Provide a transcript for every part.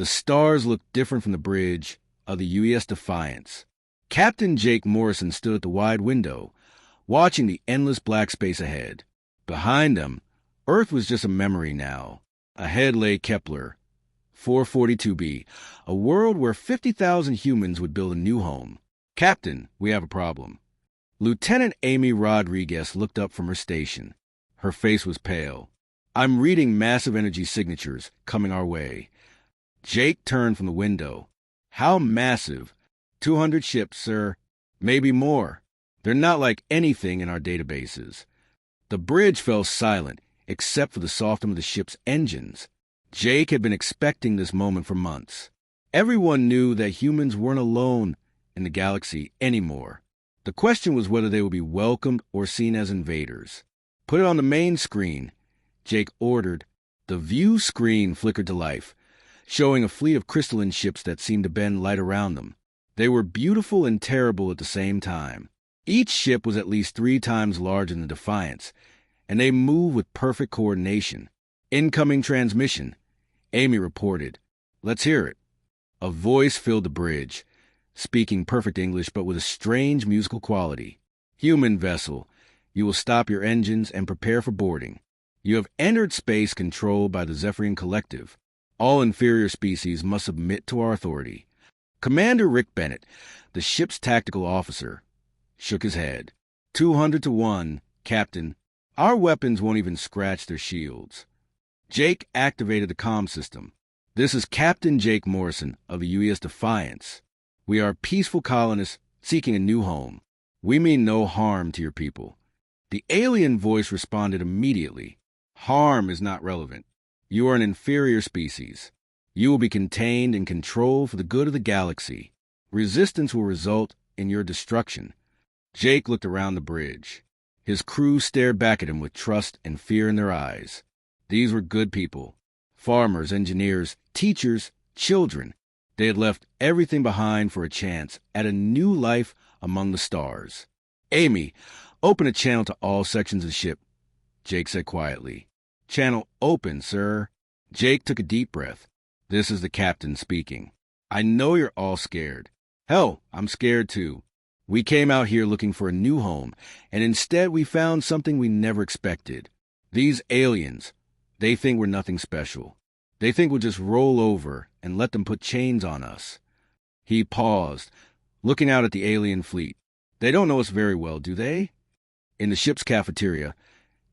The stars looked different from the bridge of the UES Defiance. Captain Jake Morrison stood at the wide window, watching the endless black space ahead. Behind him, Earth was just a memory now. Ahead lay Kepler, 442b, a world where 50,000 humans would build a new home. Captain, we have a problem. Lieutenant Amy Rodriguez looked up from her station. Her face was pale. I'm reading massive energy signatures coming our way. Jake turned from the window. How massive? 200 ships, sir. Maybe more. They're not like anything in our databases. The bridge fell silent, except for the soft hum of the ship's engines. Jake had been expecting this moment for months. Everyone knew that humans weren't alone in the galaxy anymore. The question was whether they would be welcomed or seen as invaders. Put it on the main screen, Jake ordered. The view screen flickered to life, showing a fleet of crystalline ships that seemed to bend light around them. They were beautiful and terrible at the same time. Each ship was at least 3 times larger than the Defiance, and they moved with perfect coordination. Incoming transmission, Amy reported. Let's hear it. A voice filled the bridge, speaking perfect English but with a strange musical quality. Human vessel, you will stop your engines and prepare for boarding. You have entered space controlled by the Zephyrian Collective. All inferior species must submit to our authority. Commander Rick Bennett, the ship's tactical officer, shook his head. 200 to 1, Captain. Our weapons won't even scratch their shields. Jake activated the comm system. This is Captain Jake Morrison of the UES Defiance. We are peaceful colonists seeking a new home. We mean no harm to your people. The alien voice responded immediately. Harm is not relevant. You are an inferior species. You will be contained and controlled for the good of the galaxy. Resistance will result in your destruction. Jake looked around the bridge. His crew stared back at him with trust and fear in their eyes. These were good people. Farmers, engineers, teachers, children. They had left everything behind for a chance at a new life among the stars. Amy, open a channel to all sections of the ship, Jake said quietly. Channel open, sir. Jake took a deep breath. This is the captain speaking. I know you're all scared. Hell, I'm scared too. We came out here looking for a new home, and instead we found something we never expected. These aliens, they think we're nothing special. They think we'll just roll over and let them put chains on us. He paused, looking out at the alien fleet. They don't know us very well, do they? In the ship's cafeteria,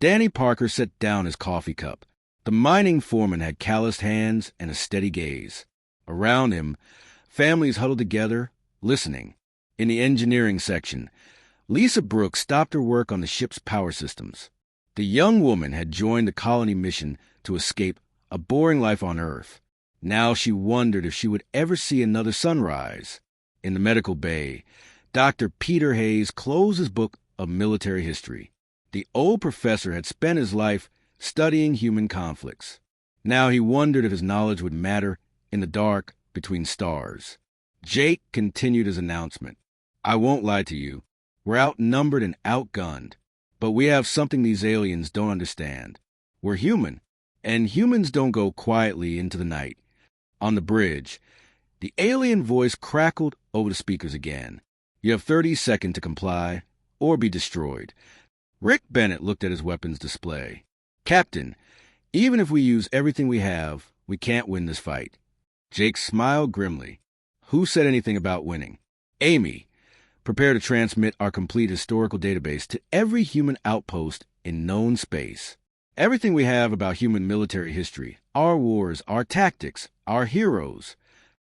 Danny Parker set down his coffee cup. The mining foreman had calloused hands and a steady gaze. Around him, families huddled together, listening. In the engineering section, Lisa Brooks stopped her work on the ship's power systems. The young woman had joined the colony mission to escape a boring life on Earth. Now she wondered if she would ever see another sunrise. In the medical bay, Dr. Peter Hayes closed his book of military history. The old professor had spent his life studying human conflicts. Now he wondered if his knowledge would matter in the dark between stars. Jake continued his announcement. I won't lie to you. We're outnumbered and outgunned. But we have something these aliens don't understand. We're human, and humans don't go quietly into the night. On the bridge, the alien voice crackled over the speakers again. You have 30 seconds to comply or be destroyed. Rick Bennett looked at his weapons display. Captain, even if we use everything we have, we can't win this fight. Jake smiled grimly. Who said anything about winning? Amy, prepare to transmit our complete historical database to every human outpost in known space. Everything we have about human military history, our wars, our tactics, our heroes.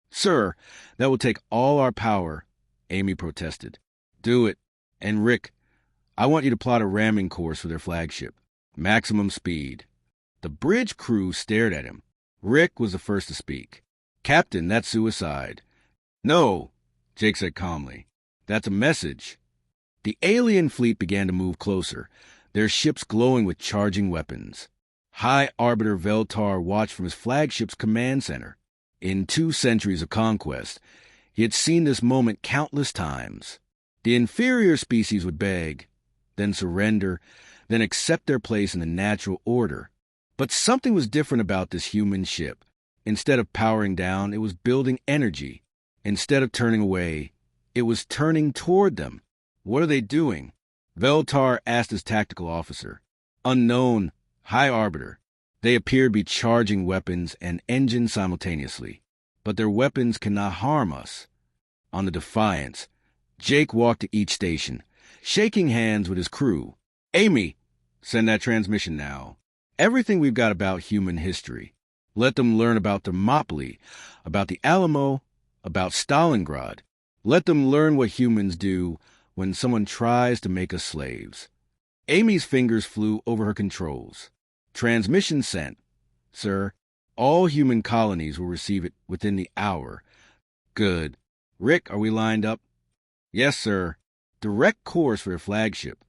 Sir, that will take all our power, Amy protested. Do it. And Rick, I want you to plot a ramming course for their flagship. Maximum speed. The bridge crew stared at him. Rick was the first to speak. Captain, that's suicide. No, Jake said calmly. That's a message. The alien fleet began to move closer, their ships glowing with charging weapons. High Arbiter Veltar watched from his flagship's command center. In 2 centuries of conquest, he had seen this moment countless times. The inferior species would beg, then surrender, then accept their place in the natural order. But something was different about this human ship. Instead of powering down, it was building energy. Instead of turning away, it was turning toward them. What are they doing? Veltar asked his tactical officer. Unknown, High Arbiter. They appear to be charging weapons and engines simultaneously. But their weapons cannot harm us. On the Defiance, Jake walked to each station, shaking hands with his crew. Amy, send that transmission now. Everything we've got about human history. Let them learn about Thermopylae, about the Alamo, about Stalingrad. Let them learn what humans do when someone tries to make us slaves. Amy's fingers flew over her controls. Transmission sent. Sir, all human colonies will receive it within the hour. Good. Rick, are we lined up? Yes, sir. Direct course for your flagship.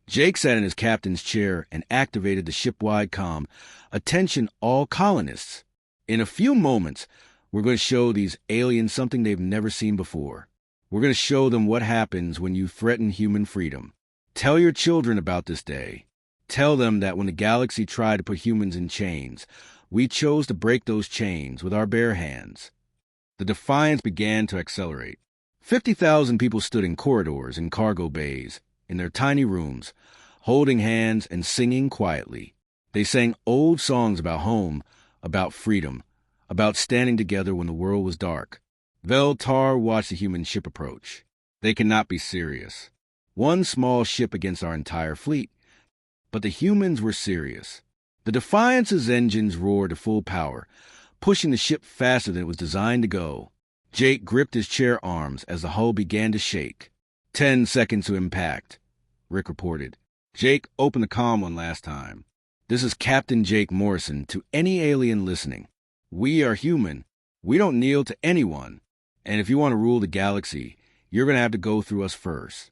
Jake sat in his captain's chair and activated the ship-wide comm. Attention all colonists. In a few moments, we're going to show these aliens something they've never seen before. We're going to show them what happens when you threaten human freedom. Tell your children about this day. Tell them that when the galaxy tried to put humans in chains, we chose to break those chains with our bare hands. The Defiance began to accelerate. 50,000 people stood in corridors and cargo bays, in their tiny rooms, holding hands and singing quietly. They sang old songs about home, about freedom, about standing together when the world was dark. Veltar watched the human ship approach. They cannot be serious. One small ship against our entire fleet. But the humans were serious. The Defiance's engines roared to full power, pushing the ship faster than it was designed to go. Jake gripped his chair arms as the hull began to shake. 10 seconds to impact, Rick reported. Jake, open the comm one last time. This is Captain Jake Morrison to any alien listening. We are human. We don't kneel to anyone. And if you want to rule the galaxy, you're going to have to go through us first.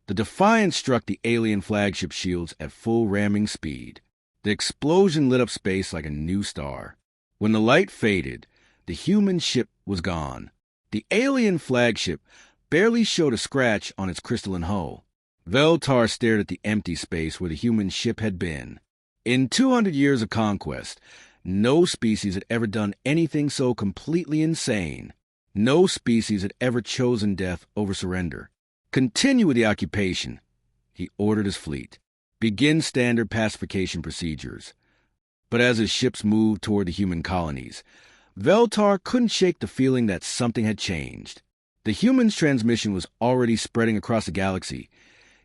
The Defiance struck the alien flagship shields at full ramming speed. The explosion lit up space like a new star. When the light faded, the human ship was gone. The alien flagship barely showed a scratch on its crystalline hull. Veltar stared at the empty space where the human ship had been. In 200 years of conquest, no species had ever done anything so completely insane. No species had ever chosen death over surrender. Continue with the occupation, he ordered his fleet. Begin standard pacification procedures. But as his ships moved toward the human colonies, Veltar couldn't shake the feeling that something had changed. The humans' transmission was already spreading across the galaxy,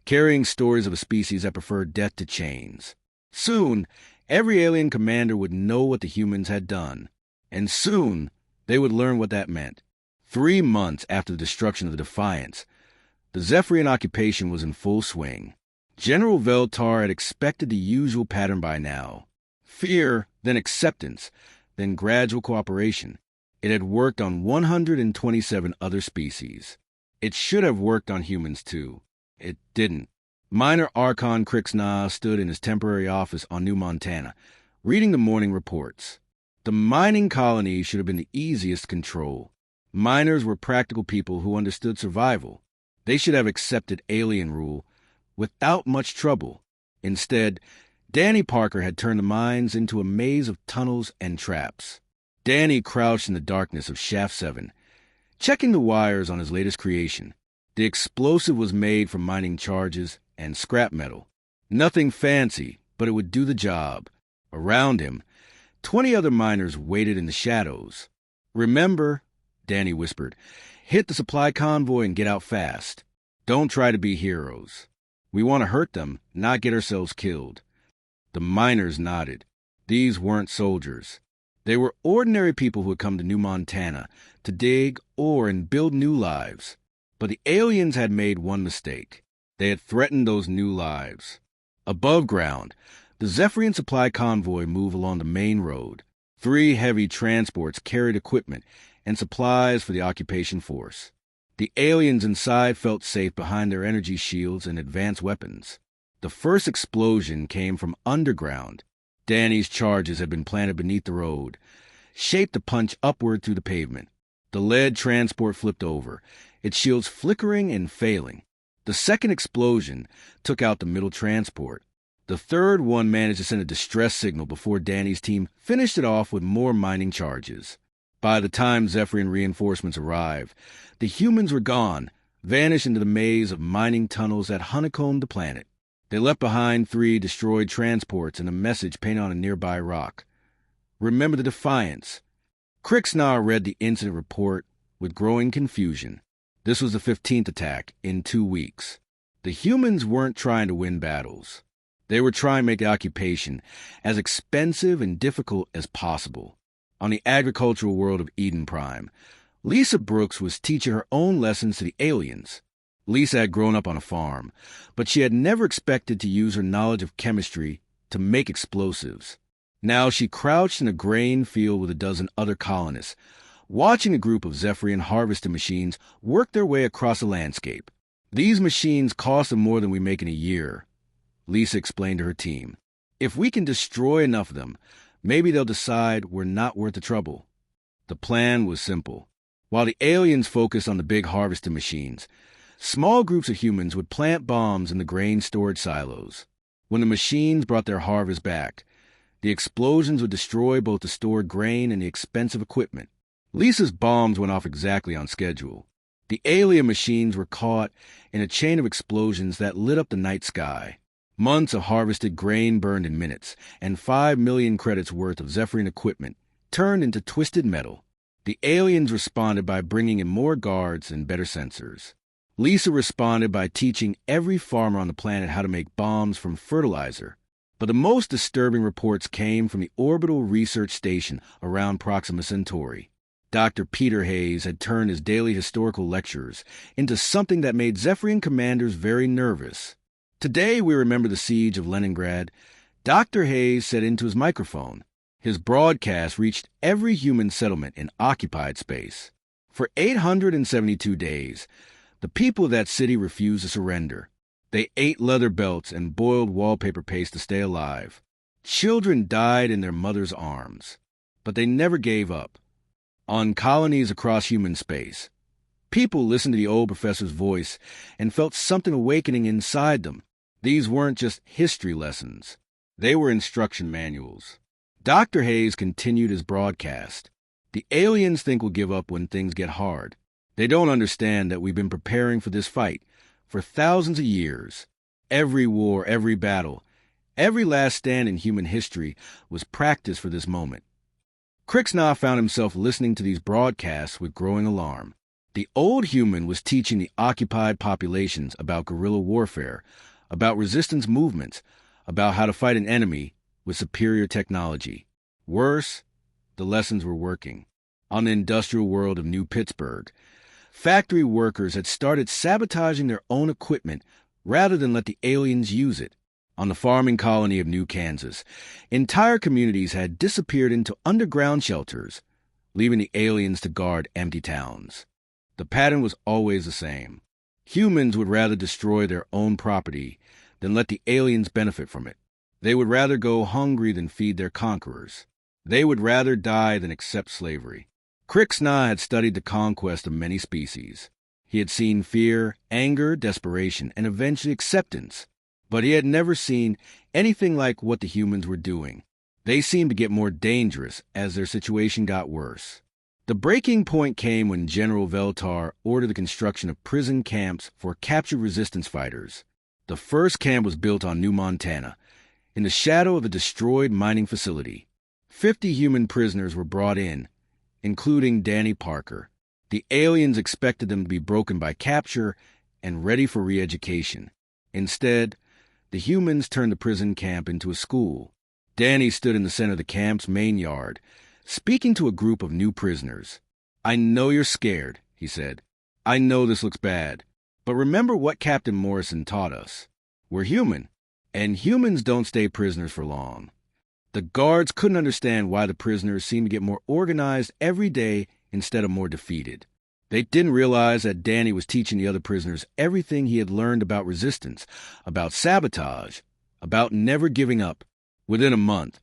carrying stories of a species that preferred death to chains. Soon, every alien commander would know what the humans had done. And soon, they would learn what that meant. 3 months after the destruction of the Defiance, the Zephyrian occupation was in full swing. General Veltar had expected the usual pattern by now. Fear, then acceptance, then gradual cooperation. It had worked on 127 other species. It should have worked on humans, too. It didn't. Minor Archon Crixna stood in his temporary office on New Montana, reading the morning reports. The mining colony should have been the easiest to control. Miners were practical people who understood survival. They should have accepted alien rule without much trouble. Instead, Danny Parker had turned the mines into a maze of tunnels and traps. Danny crouched in the darkness of Shaft 7, checking the wires on his latest creation. The explosive was made from mining charges and scrap metal. Nothing fancy, but it would do the job. Around him, 20 other miners waited in the shadows. Remember, Danny whispered, hit the supply convoy and get out fast. Don't try to be heroes. We want to hurt them, not get ourselves killed. The miners nodded. These weren't soldiers. They were ordinary people who had come to New Montana to dig ore and build new lives. But the aliens had made one mistake. They had threatened those new lives. Above ground, the Zephyrian supply convoy moved along the main road. 3 heavy transports carried equipment and supplies for the occupation force. The aliens inside felt safe behind their energy shields and advanced weapons. The first explosion came from underground. Danny's charges had been planted beneath the road, shaped to punch upward through the pavement. The lead transport flipped over, its shields flickering and failing. The second explosion took out the middle transport. The The third one managed to send a distress signal before Danny's team finished it off with more mining charges. By the time Zephyrian reinforcements arrived, the humans were gone, vanished into the maze of mining tunnels that honeycombed the planet. They left behind 3 destroyed transports and a message painted on a nearby rock. Remember the Defiance. Crixnar read the incident report with growing confusion. This was the 15th attack in 2 weeks. The humans weren't trying to win battles. They were trying to make the occupation as expensive and difficult as possible. On the agricultural world of Eden Prime, Lisa Brooks was teaching her own lessons to the aliens. Lisa had grown up on a farm, but she had never expected to use her knowledge of chemistry to make explosives. Now she crouched in a grain field with a dozen other colonists, watching a group of Zephyrian harvesting machines work their way across the landscape. These machines cost them more than we make in a year, Lisa explained to her team. If we can destroy enough of them, maybe they'll decide we're not worth the trouble. The plan was simple. While the aliens focused on the big harvesting machines, small groups of humans would plant bombs in the grain storage silos. When the machines brought their harvest back, the explosions would destroy both the stored grain and the expensive equipment. Lisa's bombs went off exactly on schedule. The alien machines were caught in a chain of explosions that lit up the night sky. Months of harvested grain burned in minutes, and 5 million credits worth of Zephyrian equipment turned into twisted metal. The aliens responded by bringing in more guards and better sensors. Lisa responded by teaching every farmer on the planet how to make bombs from fertilizer. But the most disturbing reports came from the orbital research station around Proxima Centauri. Dr. Peter Hayes had turned his daily historical lectures into something that made Zephyrian commanders very nervous. Today we remember the siege of Leningrad. Dr. Hayes said into his microphone. His broadcast reached every human settlement in occupied space. For 872 days, the people of that city refused to surrender. They ate leather belts and boiled wallpaper paste to stay alive. Children died in their mothers' arms. But they never gave up. On colonies across human space, people listened to the old professor's voice and felt something awakening inside them. These weren't just history lessons. They were instruction manuals. Dr. Hayes continued his broadcast. The aliens think we'll give up when things get hard. They don't understand that we've been preparing for this fight for thousands of years. Every war, every battle, every last stand in human history was practice for this moment. Crixnar found himself listening to these broadcasts with growing alarm. The old human was teaching the occupied populations about guerrilla warfare, about resistance movements, about how to fight an enemy with superior technology. Worse, the lessons were working. On the industrial world of New Pittsburgh, factory workers had started sabotaging their own equipment rather than let the aliens use it. On the farming colony of New Kansas, entire communities had disappeared into underground shelters, leaving the aliens to guard empty towns. The pattern was always the same. Humans would rather destroy their own property than let the aliens benefit from it. They would rather go hungry than feed their conquerors. They would rather die than accept slavery. Crixnar had studied the conquest of many species. He had seen fear, anger, desperation, and eventually acceptance. But he had never seen anything like what the humans were doing. They seemed to get more dangerous as their situation got worse. The breaking point came when General Veltar ordered the construction of prison camps for captured resistance fighters. The first camp was built on New Montana, in the shadow of a destroyed mining facility. 50 human prisoners were brought in, including Danny Parker. The aliens expected them to be broken by capture and ready for re-education. Instead, the humans turned the prison camp into a school. Danny stood in the center of the camp's main yard, speaking to a group of new prisoners. "I know you're scared," he said. "I know this looks bad. But remember what Captain Morrison taught us. We're human, and humans don't stay prisoners for long." The guards couldn't understand why the prisoners seemed to get more organized every day instead of more defeated. They didn't realize that Danny was teaching the other prisoners everything he had learned about resistance, about sabotage, about never giving up. Within a month,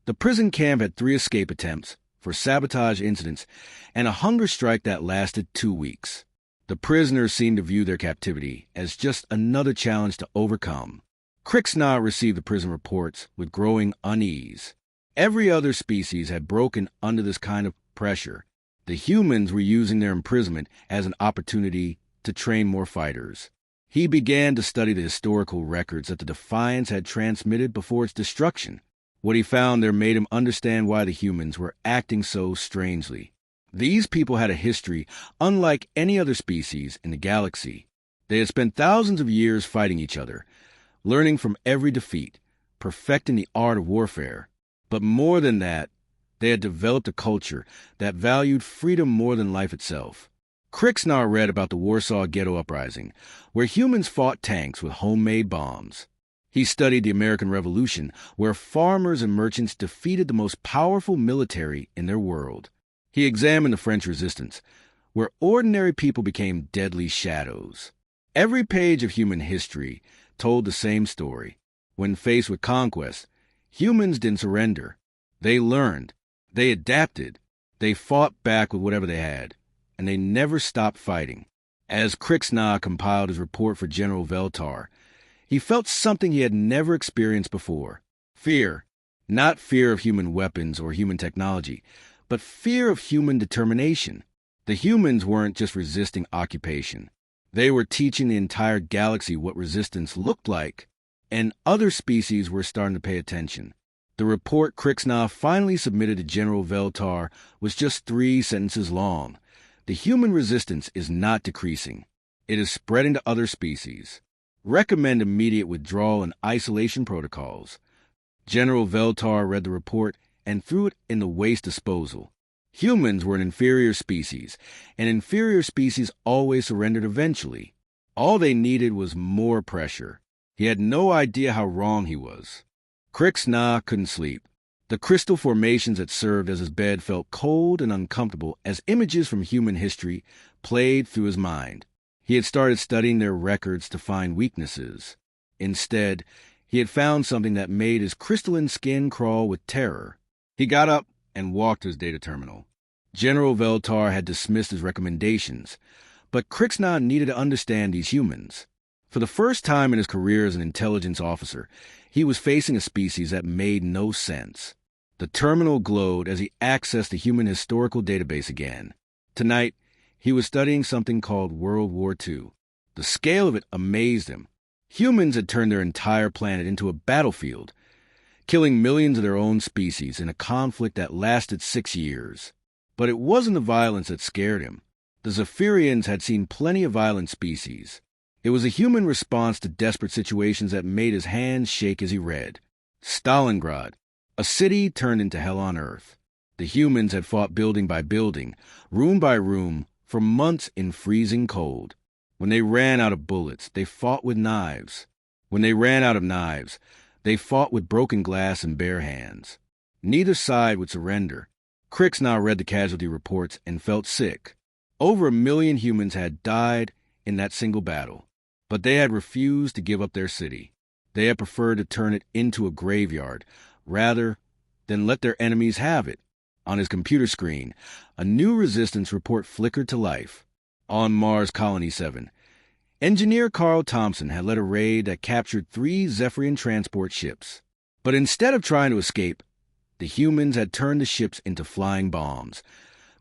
the prison camp had 3 escape attempts for sabotage incidents and a hunger strike that lasted 2 weeks. The prisoners seemed to view their captivity as just another challenge to overcome. Krixna received the prison reports with growing unease. Every other species had broken under this kind of pressure. The humans were using their imprisonment as an opportunity to train more fighters. He began to study the historical records that the Defiance had transmitted before its destruction. What he found there made him understand why the humans were acting so strangely. These people had a history unlike any other species in the galaxy. They had spent thousands of years fighting each other, learning from every defeat, perfecting the art of warfare. But more than that, they had developed a culture that valued freedom more than life itself. Krixna read about the Warsaw Ghetto Uprising, where humans fought tanks with homemade bombs. He studied the American Revolution, where farmers and merchants defeated the most powerful military in their world. He examined the French Resistance, where ordinary people became deadly shadows. Every page of human history told the same story. When faced with conquest, humans didn't surrender. They learned. They adapted. They fought back with whatever they had. And they never stopped fighting. As Krixna compiled his report for General Veltar, he felt something he had never experienced before. Fear. Not fear of human weapons or human technology, but fear of human determination. The humans weren't just resisting occupation. They were teaching the entire galaxy what resistance looked like, and other species were starting to pay attention. The report Krixna finally submitted to General Veltar was just 3 sentences long. The human resistance is not decreasing. It is spreading to other species. Recommend immediate withdrawal and isolation protocols. General Veltar read the report and threw it in the waste disposal. Humans were an inferior species, and inferior species always surrendered eventually. All they needed was more pressure. He had no idea how wrong he was. Krixna couldn't sleep. The crystal formations that served as his bed felt cold and uncomfortable as images from human history played through his mind. He had started studying their records to find weaknesses. Instead, he had found something that made his crystalline skin crawl with terror. He got up and walked to his data terminal. General Veltar had dismissed his recommendations, but Krixna needed to understand these humans. For the first time in his career as an intelligence officer, he was facing a species that made no sense. The terminal glowed as he accessed the human historical database again. Tonight, he was studying something called World War II. The scale of it amazed him. Humans had turned their entire planet into a battlefield, killing millions of their own species in a conflict that lasted 6 years. But it wasn't the violence that scared him. The Zephyrians had seen plenty of violent species. It was a human response to desperate situations that made his hands shake as he read. Stalingrad, a city turned into hell on earth. The humans had fought building by building, room by room, for months in freezing cold. When they ran out of bullets, they fought with knives. When they ran out of knives, they fought with broken glass and bare hands. Neither side would surrender. Krixna read the casualty reports and felt sick. Over 1 million humans had died in that single battle. But they had refused to give up their city. They had preferred to turn it into a graveyard, rather than let their enemies have it. On his computer screen, a new resistance report flickered to life. On Mars Colony 7, engineer Carl Thompson had led a raid that captured 3 Zephyrian transport ships. But instead of trying to escape, the humans had turned the ships into flying bombs,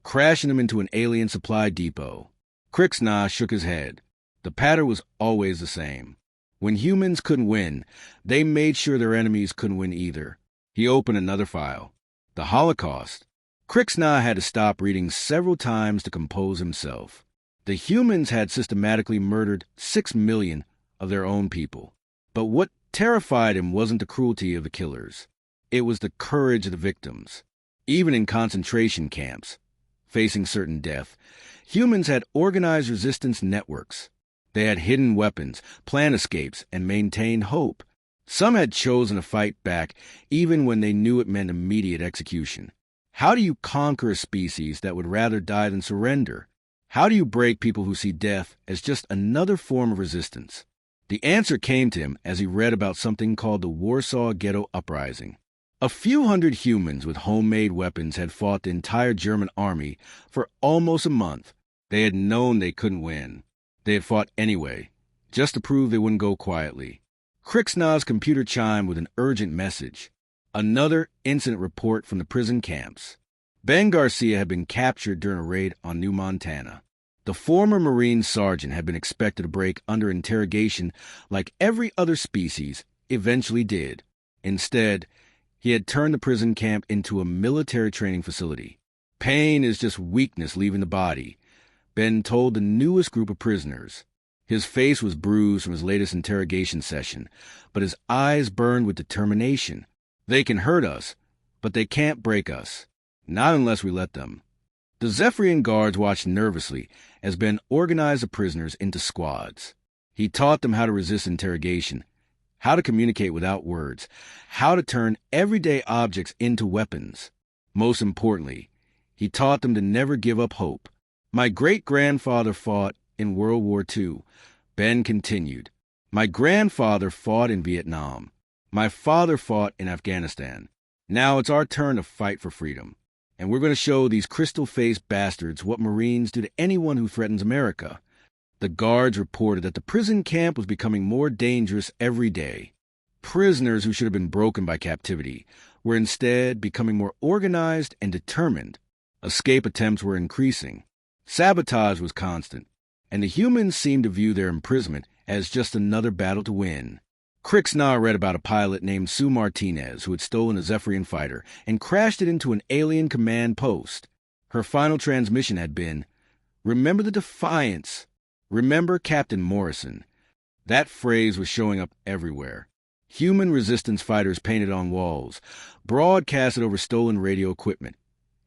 crashing them into an alien supply depot. Krixna shook his head. The pattern was always the same. When humans couldn't win, they made sure their enemies couldn't win either. He opened another file. The Holocaust. Krixna had to stop reading several times to compose himself. The humans had systematically murdered 6 million of their own people. But what terrified him wasn't the cruelty of the killers. It was the courage of the victims. Even in concentration camps, facing certain death, humans had organized resistance networks. They had hidden weapons, planned escapes, and maintained hope. Some had chosen to fight back even when they knew it meant immediate execution. How do you conquer a species that would rather die than surrender? How do you break people who see death as just another form of resistance? The answer came to him as he read about something called the Warsaw Ghetto Uprising. A few hundred humans with homemade weapons had fought the entire German army for almost a month. They had known they couldn't win. They had fought anyway, just to prove they wouldn't go quietly. Krixna's computer chimed with an urgent message. Another incident report from the prison camps. Ben Garcia had been captured during a raid on New Montana. The former Marine sergeant had been expected to break under interrogation like every other species eventually did. Instead, he had turned the prison camp into a military training facility. Pain is just weakness leaving the body, Ben told the newest group of prisoners. His face was bruised from his latest interrogation session, but his eyes burned with determination. They can hurt us, but they can't break us. Not unless we let them. The Zephyrian guards watched nervously as Ben organized the prisoners into squads. He taught them how to resist interrogation, how to communicate without words, how to turn everyday objects into weapons. Most importantly, he taught them to never give up hope. My great-grandfather fought in World War II, Ben continued. My grandfather fought in Vietnam. My father fought in Afghanistan. Now it's our turn to fight for freedom. And we're going to show these crystal-faced bastards what Marines do to anyone who threatens America. The guards reported that the prison camp was becoming more dangerous every day. Prisoners who should have been broken by captivity were instead becoming more organized and determined. Escape attempts were increasing. Sabotage was constant, and the humans seemed to view their imprisonment as just another battle to win. Krixna read about a pilot named Sue Martinez who had stolen a Zephyrian fighter and crashed it into an alien command post. Her final transmission had been, "Remember the Defiance. Remember Captain Morrison." That phrase was showing up everywhere. Human resistance fighters painted on walls, broadcasted over stolen radio equipment,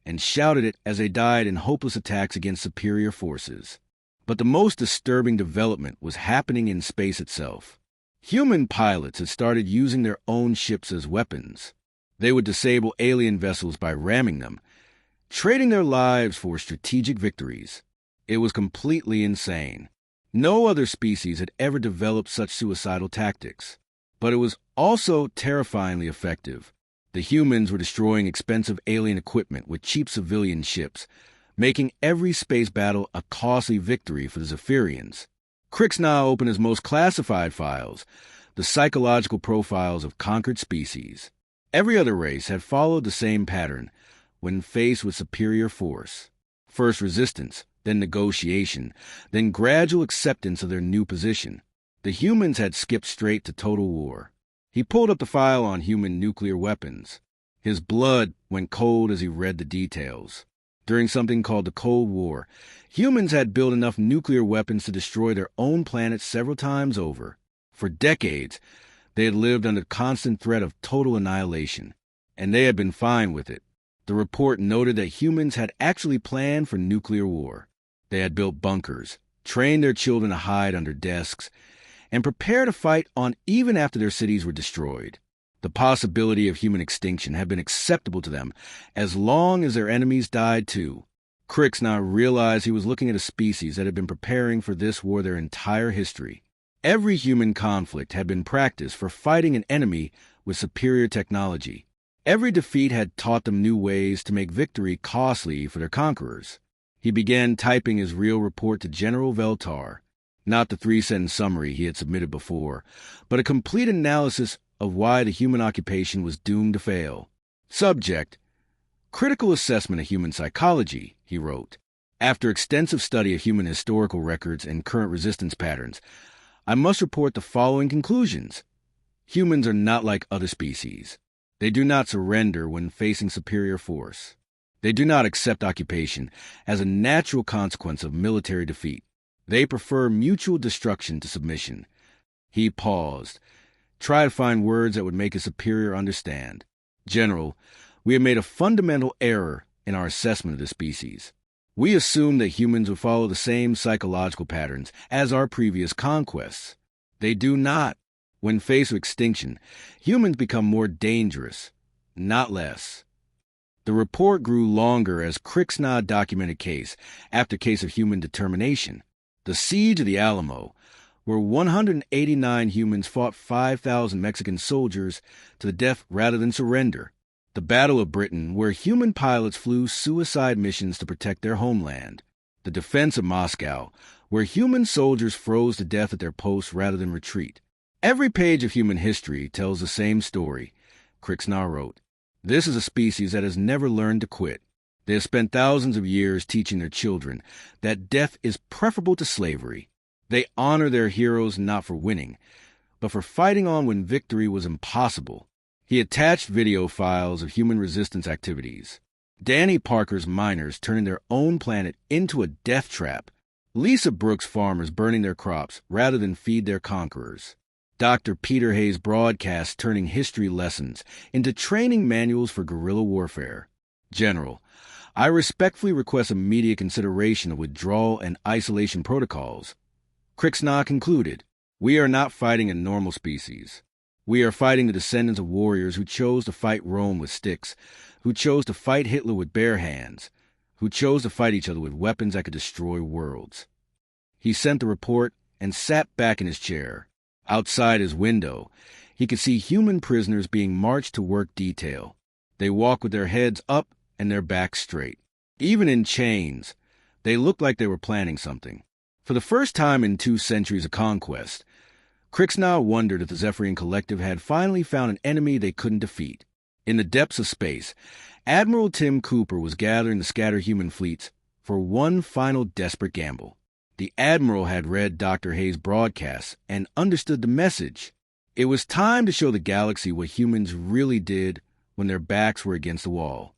and shouted it as they died in hopeless attacks against superior forces. But the most disturbing development was happening in space itself. Human pilots had started using their own ships as weapons. They would disable alien vessels by ramming them, trading their lives for strategic victories. It was completely insane. No other species had ever developed such suicidal tactics. But it was also terrifyingly effective. The humans were destroying expensive alien equipment with cheap civilian ships, making every space battle a costly victory for the Zephyrians. Krixna opened his most classified files, the psychological profiles of conquered species. Every other race had followed the same pattern when faced with superior force. First resistance, then negotiation, then gradual acceptance of their new position. The humans had skipped straight to total war. He pulled up the file on human nuclear weapons. His blood went cold as he read the details. During something called the Cold War, humans had built enough nuclear weapons to destroy their own planet several times over. For decades, they had lived under constant threat of total annihilation, and they had been fine with it. The report noted that humans had actually planned for nuclear war. They had built bunkers, trained their children to hide under desks, and prepare to fight on even after their cities were destroyed. The possibility of human extinction had been acceptable to them as long as their enemies died too. Krixna realized he was looking at a species that had been preparing for this war their entire history. Every human conflict had been practiced for fighting an enemy with superior technology. Every defeat had taught them new ways to make victory costly for their conquerors. He began typing his real report to General Veltar. Not the 3-sentence summary he had submitted before, but a complete analysis of why the human occupation was doomed to fail. Subject: critical assessment of human psychology, he wrote. After extensive study of human historical records and current resistance patterns, I must report the following conclusions. Humans are not like other species. They do not surrender when facing superior force. They do not accept occupation as a natural consequence of military defeat. They prefer mutual destruction to submission. He paused. Try to find words that would make a superior understand. General, we have made a fundamental error in our assessment of the species. We assumed that humans would follow the same psychological patterns as our previous conquests. They do not. When faced with extinction, humans become more dangerous, not less. The report grew longer as Krixna documented case after case of human determination. The siege of the Alamo, where 189 humans fought 5,000 Mexican soldiers to the death rather than surrender. The Battle of Britain, where human pilots flew suicide missions to protect their homeland. The defense of Moscow, where human soldiers froze to death at their posts rather than retreat. Every page of human history tells the same story, Krixnar wrote. This is a species that has never learned to quit. They have spent thousands of years teaching their children that death is preferable to slavery. They honor their heroes not for winning, but for fighting on when victory was impossible. He attached video files of human resistance activities. Danny Parker's miners turning their own planet into a death trap. Lisa Brooks' farmers burning their crops rather than feed their conquerors. Dr. Peter Hayes' broadcasts turning history lessons into training manuals for guerrilla warfare. General, I respectfully request immediate consideration of withdrawal and isolation protocols. Krixnar concluded, we are not fighting a normal species. We are fighting the descendants of warriors who chose to fight Rome with sticks, who chose to fight Hitler with bare hands, who chose to fight each other with weapons that could destroy worlds. He sent the report and sat back in his chair. Outside his window, he could see human prisoners being marched to work detail. They walked with their heads up and their backs straight. Even in chains, they looked like they were planning something. For the first time in 2 centuries of conquest, Krixnar wondered if the Zephyrian Collective had finally found an enemy they couldn't defeat. In the depths of space, Admiral Tim Cooper was gathering the scattered human fleets for one final desperate gamble. The Admiral had read Dr. Hayes' broadcasts and understood the message. It was time to show the galaxy what humans really did when their backs were against the wall.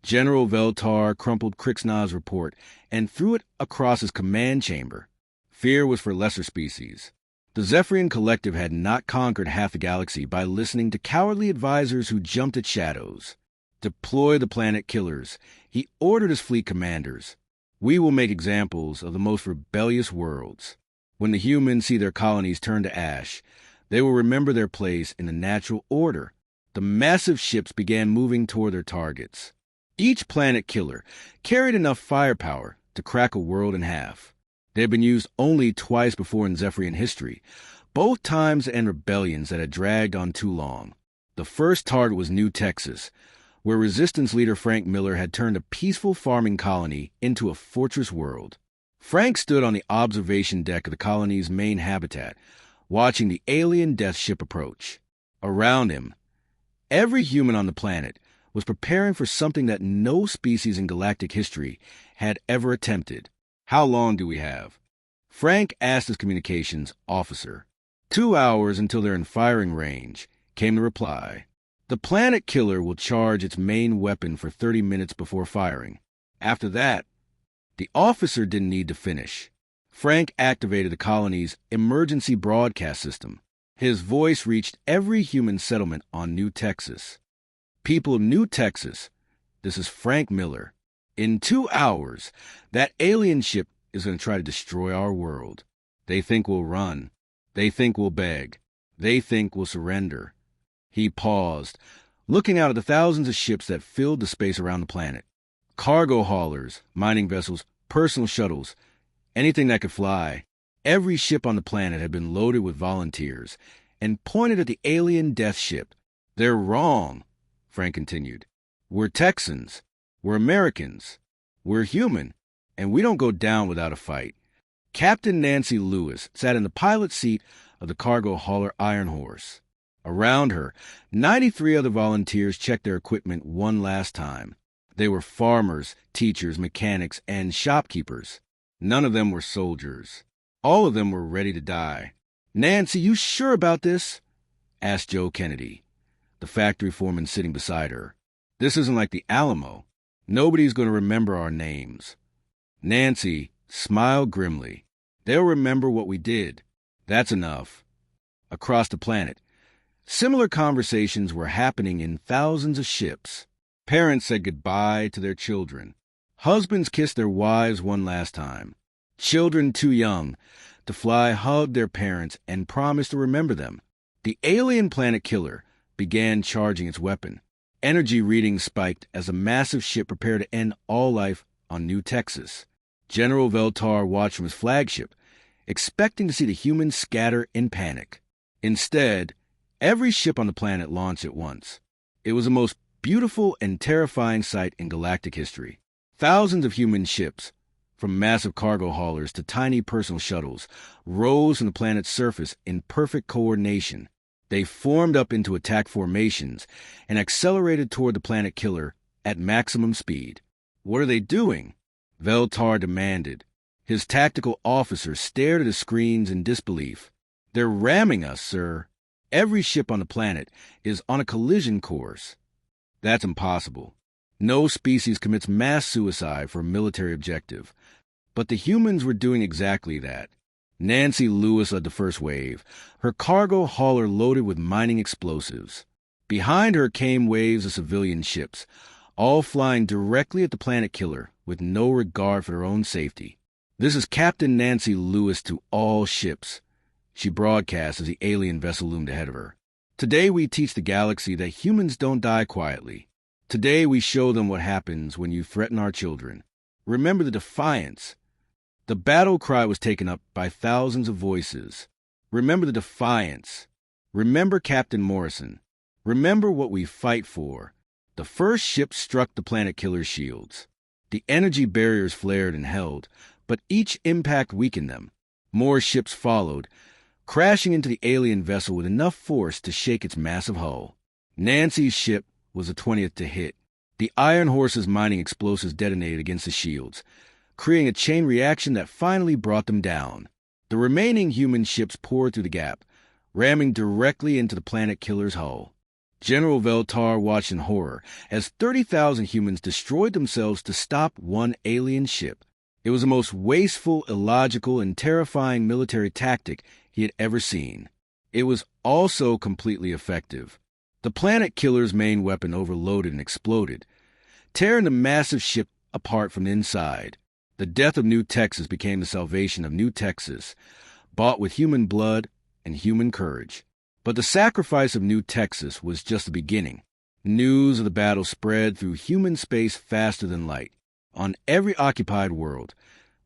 General Veltar crumpled Krixnar's report and threw it across his command chamber. Fear was for lesser species. The Zephyrian Collective had not conquered half the galaxy by listening to cowardly advisors who jumped at shadows. Deploy the planet killers, he ordered his fleet commanders. We will make examples of the most rebellious worlds. When the humans see their colonies turn to ash, they will remember their place in the natural order. The massive ships began moving toward their targets. Each planet killer carried enough firepower to crack a world in half. They had been used only twice before in Zephyrian history, both times and rebellions that had dragged on too long. The first target was New Texas, where resistance leader Frank Miller had turned a peaceful farming colony into a fortress world. Frank stood on the observation deck of the colony's main habitat, watching the alien death ship approach. Around him, every human on the planet was preparing for something that no species in galactic history had ever attempted. How long do we have? Frank asked his communications officer. 2 hours until they're in firing range, came the reply. The planet killer will charge its main weapon for 30 minutes before firing. After that, the officer didn't need to finish. Frank activated the colony's emergency broadcast system. His voice reached every human settlement on New Texas. People of New Texas, this is Frank Miller. In 2 hours, that alien ship is going to try to destroy our world. They think we'll run. They think we'll beg. They think we'll surrender. He paused, looking out at the thousands of ships that filled the space around the planet. Cargo haulers, mining vessels, personal shuttles, anything that could fly. Every ship on the planet had been loaded with volunteers and pointed at the alien death ship. They're wrong, Frank continued. We're Texans. We're Americans. We're human, and we don't go down without a fight. Captain Nancy Lewis sat in the pilot seat of the cargo hauler Iron Horse. Around her, 93 other volunteers checked their equipment one last time. They were farmers, teachers, mechanics, and shopkeepers. None of them were soldiers. All of them were ready to die. "Nancy, you sure about this?" asked Joe Kennedy, the factory foreman sitting beside her. "This isn't like the Alamo. Nobody's going to remember our names." Nancy smiled grimly. "They'll remember what we did. That's enough." Across the planet, similar conversations were happening in thousands of ships. Parents said goodbye to their children. Husbands kissed their wives one last time. Children too young to fly hugged their parents and promised to remember them. The alien planet killer began charging its weapon. Energy readings spiked as a massive ship prepared to end all life on New Texas. General Veltar watched from his flagship, expecting to see the humans scatter in panic. Instead, every ship on the planet launched at once. It was the most beautiful and terrifying sight in galactic history. Thousands of human ships, from massive cargo haulers to tiny personal shuttles, rose from the planet's surface in perfect coordination. They formed up into attack formations and accelerated toward the planet killer at maximum speed. "What are they doing?" Veltar demanded. His tactical officer stared at his screens in disbelief. "They're ramming us, sir. Every ship on the planet is on a collision course." "That's impossible. No species commits mass suicide for a military objective." But the humans were doing exactly that. Nancy Lewis led the first wave, her cargo hauler loaded with mining explosives. Behind her came waves of civilian ships, all flying directly at the planet killer with no regard for their own safety. "This is Captain Nancy Lewis to all ships," she broadcast as the alien vessel loomed ahead of her. "Today we teach the galaxy that humans don't die quietly. Today we show them what happens when you threaten our children. Remember the defiance." The battle cry was taken up by thousands of voices. "Remember the defiance. Remember Captain Morrison. Remember what we fight for." The first ship struck the planet killer's shields. The energy barriers flared and held, but each impact weakened them. More ships followed, crashing into the alien vessel with enough force to shake its massive hull. Nancy's ship was the 20th to hit. The Iron Horse's mining explosives detonated against the shields, creating a chain reaction that finally brought them down. The remaining human ships poured through the gap, ramming directly into the planet killer's hull. General Veltar watched in horror as 30,000 humans destroyed themselves to stop one alien ship. It was the most wasteful, illogical, and terrifying military tactic he had ever seen. It was also completely effective. The planet killer's main weapon overloaded and exploded, tearing the massive ship apart from the inside. The death of New Texas became the salvation of New Texas, bought with human blood and human courage. But the sacrifice of New Texas was just the beginning. News of the battle spread through human space faster than light. On every occupied world,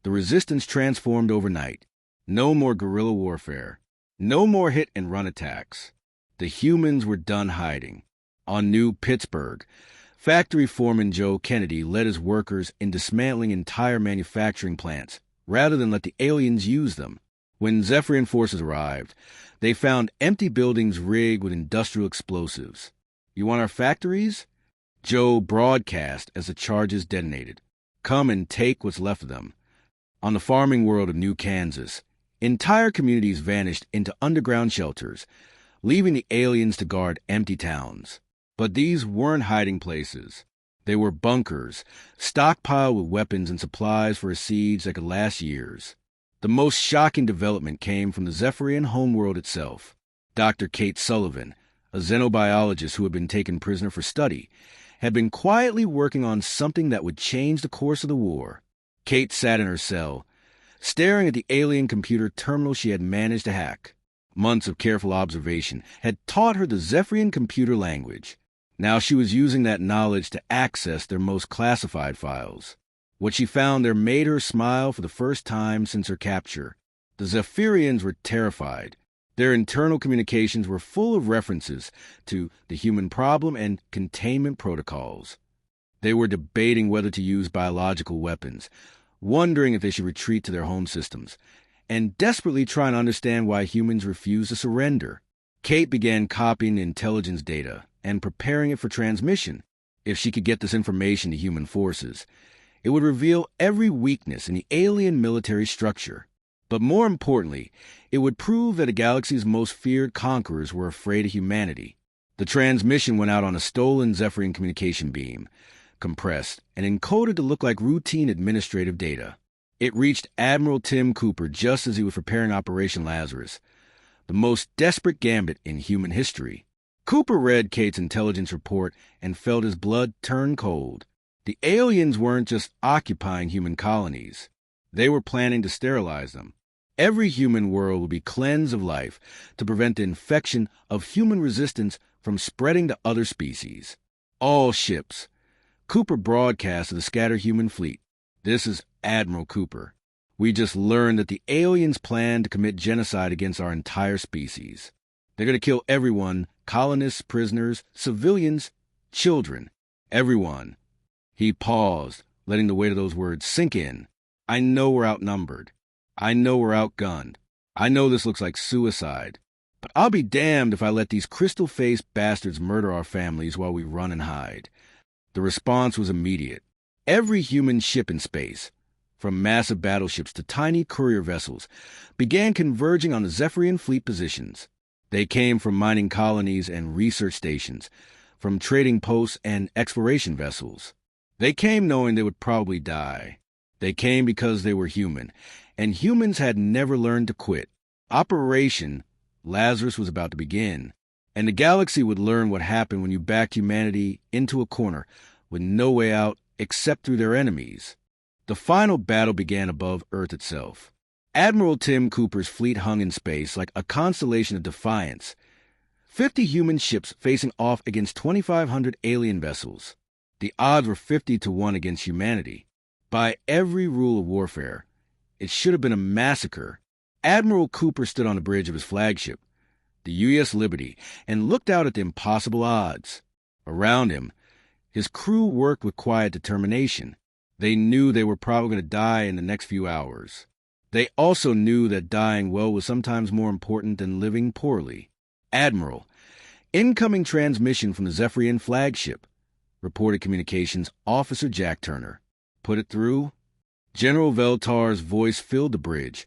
the resistance transformed overnight. No more guerrilla warfare. No more hit-and-run attacks. The humans were done hiding. On New Pittsburgh, factory foreman Joe Kennedy led his workers in dismantling entire manufacturing plants, rather than let the aliens use them. When Zephyrian forces arrived, they found empty buildings rigged with industrial explosives. "You want our factories?" Joe broadcast as the charges detonated. "Come and take what's left of them." On the farming world of New Kansas, entire communities vanished into underground shelters, leaving the aliens to guard empty towns. But these weren't hiding places. They were bunkers, stockpiled with weapons and supplies for a siege that could last years. The most shocking development came from the Zephyrian homeworld itself. Dr. Kate Sullivan, a xenobiologist who had been taken prisoner for study, had been quietly working on something that would change the course of the war. Kate sat in her cell, staring at the alien computer terminal she had managed to hack. Months of careful observation had taught her the Zephyrian computer language. Now she was using that knowledge to access their most classified files. What she found there made her smile for the first time since her capture. The Zephyrians were terrified. Their internal communications were full of references to the human problem and containment protocols. They were debating whether to use biological weapons, wondering if they should retreat to their home systems, and desperately trying to understand why humans refused to surrender. Kate began copying the intelligence data and preparing it for transmission. If she could get this information to human forces, it would reveal every weakness in the alien military structure. But more importantly, it would prove that the galaxy's most feared conquerors were afraid of humanity. The transmission went out on a stolen Zephyrian communication beam, compressed and encoded to look like routine administrative data. It reached Admiral Tim Cooper just as he was preparing Operation Lazarus, the most desperate gambit in human history. Cooper read Kate's intelligence report and felt his blood turn cold. The aliens weren't just occupying human colonies. They were planning to sterilize them. Every human world would be cleansed of life to prevent the infection of human resistance from spreading to other species. All ships. Cooper broadcast to the scattered human fleet. "This is Admiral Cooper. We just learned that the aliens plan to commit genocide against our entire species. They're going to kill everyone, colonists, prisoners, civilians, children, everyone." He paused, letting the weight of those words sink in. I know we're outnumbered. I know we're outgunned. I know this looks like suicide. But I'll be damned if I let these crystal-faced bastards murder our families while we run and hide. The response was immediate. Every human ship in space, from massive battleships to tiny courier vessels, began converging on the Zephyrian fleet positions. They came from mining colonies and research stations, from trading posts and exploration vessels. They came knowing they would probably die. They came because they were human, and humans had never learned to quit. Operation Lazarus was about to begin, and the galaxy would learn what happened when you backed humanity into a corner with no way out except through their enemies. The final battle began above Earth itself. Admiral Tim Cooper's fleet hung in space like a constellation of defiance. 50 human ships facing off against 2,500 alien vessels. The odds were 50-1 against humanity. By every rule of warfare, it should have been a massacre. Admiral Cooper stood on the bridge of his flagship, the U.S. Liberty, and looked out at the impossible odds. Around him, his crew worked with quiet determination. They knew they were probably going to die in the next few hours. They also knew that dying well was sometimes more important than living poorly. Admiral, incoming transmission from the Zephyrian flagship, reported Communications Officer Jack Turner. Put it through? General Veltar's voice filled the bridge,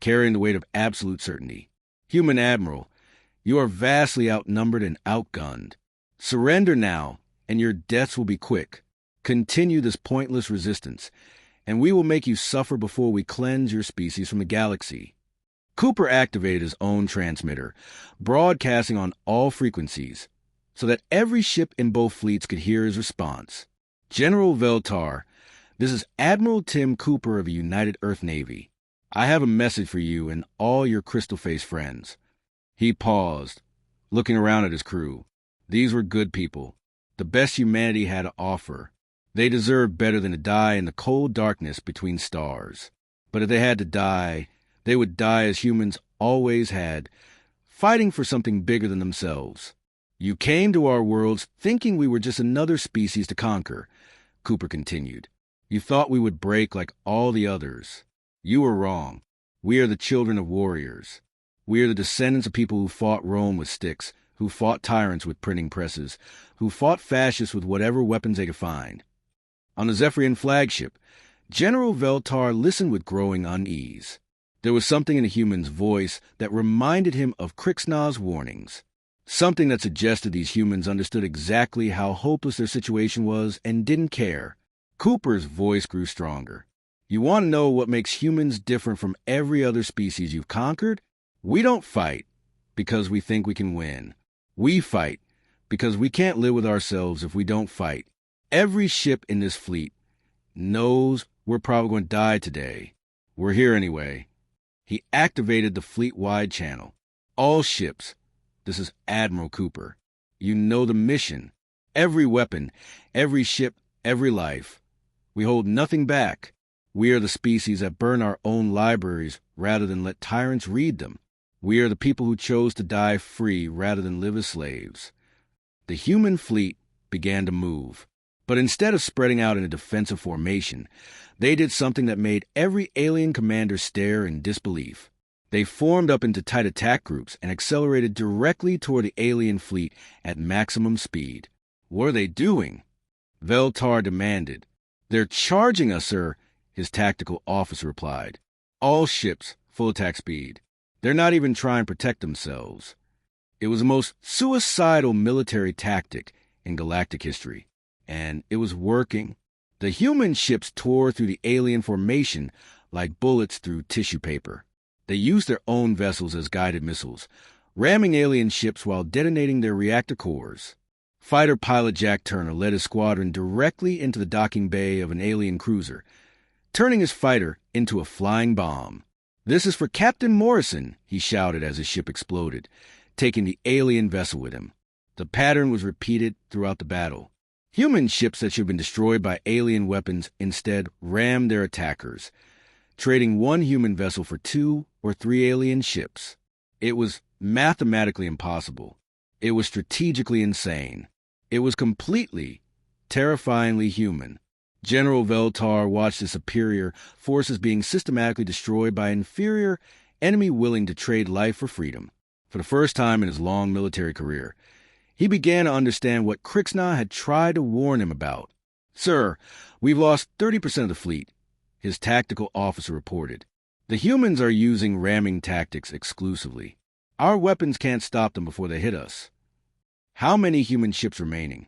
carrying the weight of absolute certainty. Human Admiral, you are vastly outnumbered and outgunned. Surrender now, and your deaths will be quick. Continue this pointless resistance, and we will make you suffer before we cleanse your species from the galaxy. Cooper activated his own transmitter, broadcasting on all frequencies, so that every ship in both fleets could hear his response. General Veltar, this is Admiral Tim Cooper of the United Earth Navy. I have a message for you and all your crystal-faced friends. He paused, looking around at his crew. These were good people, the best humanity had to offer. They deserved better than to die in the cold darkness between stars. But if they had to die, they would die as humans always had, fighting for something bigger than themselves. You came to our worlds thinking we were just another species to conquer, Cooper continued. You thought we would break like all the others. You were wrong. We are the children of warriors. We are the descendants of people who fought Rome with sticks, who fought tyrants with printing presses, who fought fascists with whatever weapons they could find. On the Zephyrian flagship, General Veltar listened with growing unease. There was something in the human's voice that reminded him of Krixna's warnings. Something that suggested these humans understood exactly how hopeless their situation was and didn't care. Cooper's voice grew stronger. You want to know what makes humans different from every other species you've conquered? We don't fight because we think we can win. We fight because we can't live with ourselves if we don't fight. Every ship in this fleet knows we're probably going to die today. We're here anyway. He activated the fleet-wide channel. All ships. This is Admiral Cooper. You know the mission. Every weapon, every ship, every life. We hold nothing back. We are the species that burn our own libraries rather than let tyrants read them. We are the people who chose to die free rather than live as slaves. The human fleet began to move. But instead of spreading out in a defensive formation, they did something that made every alien commander stare in disbelief. They formed up into tight attack groups and accelerated directly toward the alien fleet at maximum speed. What are they doing? Veltar demanded. They're charging us, sir, his tactical officer replied. All ships, full attack speed. They're not even trying to protect themselves. It was the most suicidal military tactic in galactic history. And it was working. The human ships tore through the alien formation like bullets through tissue paper. They used their own vessels as guided missiles, ramming alien ships while detonating their reactor cores. Fighter pilot Jack Turner led his squadron directly into the docking bay of an alien cruiser, turning his fighter into a flying bomb. This is for Captain Morrison, he shouted as his ship exploded, taking the alien vessel with him. The pattern was repeated throughout the battle. Human ships that should have been destroyed by alien weapons instead rammed their attackers, trading one human vessel for 2 or 3 alien ships. It was mathematically impossible. It was strategically insane. It was completely, terrifyingly human. General Veltar watched his superior forces being systematically destroyed by inferior enemy willing to trade life for freedom. For the first time in his long military career, he began to understand what Crixna had tried to warn him about. "Sir, we've lost 30% of the fleet," his tactical officer reported. "The humans are using ramming tactics exclusively. Our weapons can't stop them before they hit us." "How many human ships remaining?"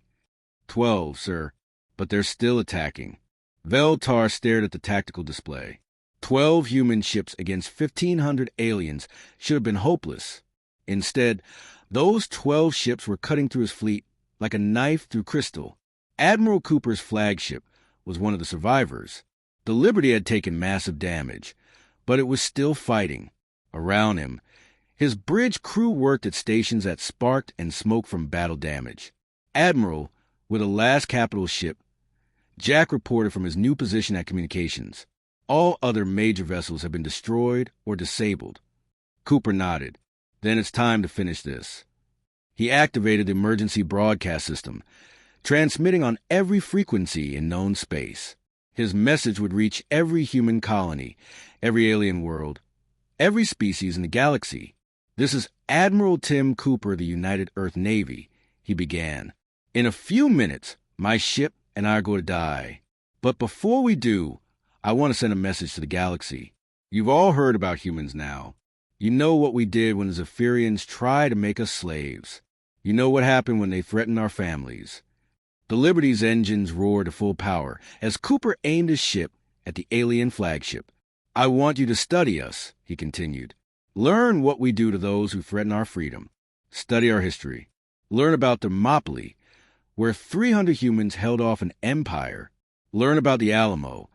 12, sir, but they're still attacking." Veltar stared at the tactical display. 12 human ships against 1,500 aliens should have been hopeless. Instead, those 12 ships were cutting through his fleet like a knife through crystal. Admiral Cooper's flagship was one of the survivors. The Liberty had taken massive damage, but it was still fighting. Around him, his bridge crew worked at stations that sparked and smoke from battle damage. Admiral, with a last capital ship, Jack reported from his new position at communications. All other major vessels have been destroyed or disabled. Cooper nodded. "Then it's time to finish this." He activated the emergency broadcast system, transmitting on every frequency in known space. His message would reach every human colony, every alien world, every species in the galaxy. "This is Admiral Tim Cooper of the United Earth Navy," he began. "In a few minutes, my ship and I are going to die. But before we do, I want to send a message to the galaxy. You've all heard about humans now. You know what we did when the Zephyrians tried to make us slaves. You know what happened when they threatened our families." The Liberty's engines roared to full power as Cooper aimed his ship at the alien flagship. "I want you to study us," he continued. "Learn what we do to those who threaten our freedom. Study our history. Learn about Thermopylae, where 300 humans held off an empire. Learn about the Alamo,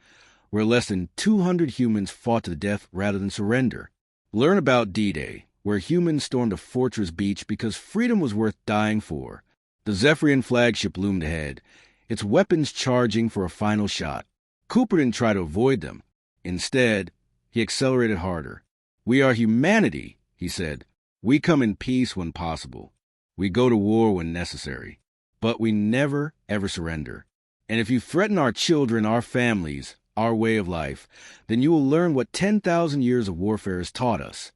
where less than 200 humans fought to the death rather than surrender. Learn about D-Day, where humans stormed a fortress beach because freedom was worth dying for." The Zephyrian flagship loomed ahead, its weapons charging for a final shot. Cooper didn't try to avoid them. Instead, he accelerated harder. "We are humanity," he said. "We come in peace when possible. We go to war when necessary. But we never, ever surrender. And if you threaten our children, our families, our way of life, then you will learn what 10,000 years of warfare has taught us."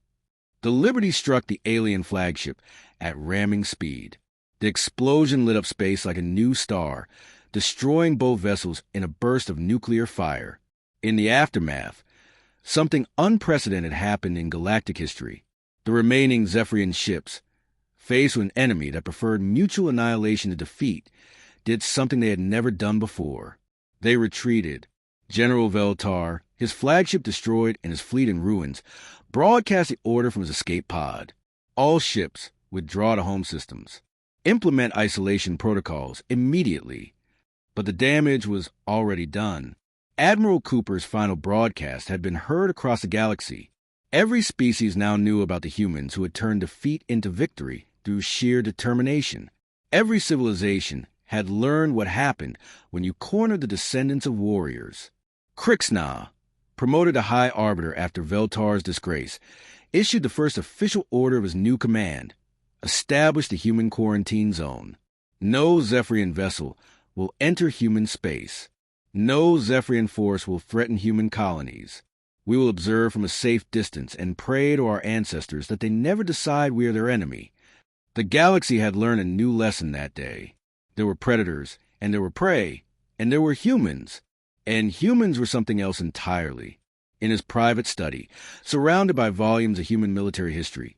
The Liberty struck the alien flagship at ramming speed. The explosion lit up space like a new star, destroying both vessels in a burst of nuclear fire. In the aftermath, something unprecedented happened in galactic history. The remaining Zephyrian ships, faced with an enemy that preferred mutual annihilation to defeat, did something they had never done before. They retreated. General Veltar, his flagship destroyed and his fleet in ruins, broadcast the order from his escape pod. All ships withdraw to home systems. Implement isolation protocols immediately. But the damage was already done. Admiral Cooper's final broadcast had been heard across the galaxy. Every species now knew about the humans who had turned defeat into victory through sheer determination. Every civilization had learned what happened when you cornered the descendants of warriors. Crixna, promoted to High Arbiter after Veltar's disgrace, issued the first official order of his new command: establish the human quarantine zone. No Zephyrian vessel will enter human space. No Zephyrian force will threaten human colonies. We will observe from a safe distance and pray to our ancestors that they never decide we are their enemy. The galaxy had learned a new lesson that day. There were predators, and there were prey, and there were humans. And humans were something else entirely. In his private study, surrounded by volumes of human military history,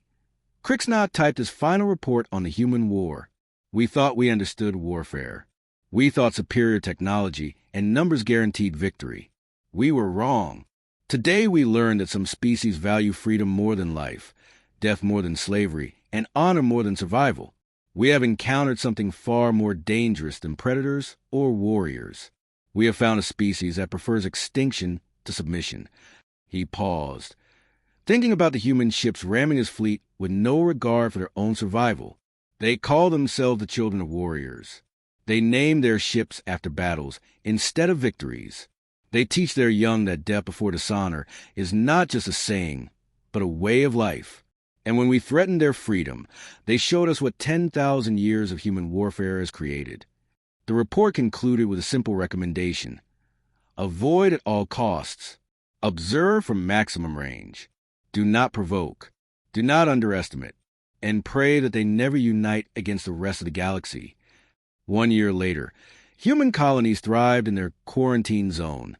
Crixna typed his final report on the human war. "We thought we understood warfare. We thought superior technology and numbers guaranteed victory. We were wrong. Today we learned that some species value freedom more than life, death more than slavery, and honor more than survival. We have encountered something far more dangerous than predators or warriors. We have found a species that prefers extinction to submission." He paused, thinking about the human ships ramming his fleet with no regard for their own survival. They call themselves the children of warriors. They name their ships after battles instead of victories. They teach their young that death before dishonor is not just a saying, but a way of life. And when we threatened their freedom, they showed us what 10,000 years of human warfare has created. The report concluded with a simple recommendation: Avoid at all costs. Observe from maximum range. Do not provoke. Do not underestimate. And pray that they never unite against the rest of the galaxy. 1 year later, human colonies thrived in their quarantine zone,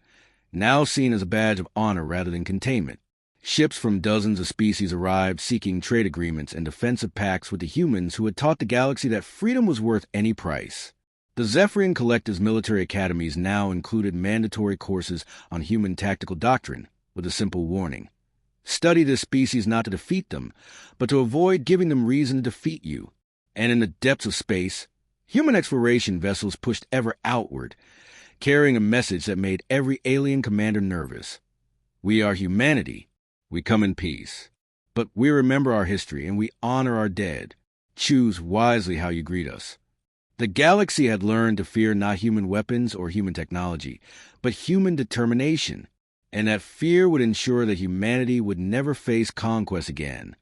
now seen as a badge of honor rather than containment. Ships from dozens of species arrived seeking trade agreements and defensive pacts with the humans who had taught the galaxy that freedom was worth any price. The Zephyrian Collective's military academies now included mandatory courses on human tactical doctrine, with a simple warning. Study this species not to defeat them, but to avoid giving them reason to defeat you. And in the depths of space, human exploration vessels pushed ever outward, carrying a message that made every alien commander nervous. We are humanity. We come in peace. But we remember our history and we honor our dead. Choose wisely how you greet us. The galaxy had learned to fear not human weapons or human technology, but human determination, and that fear would ensure that humanity would never face conquest again.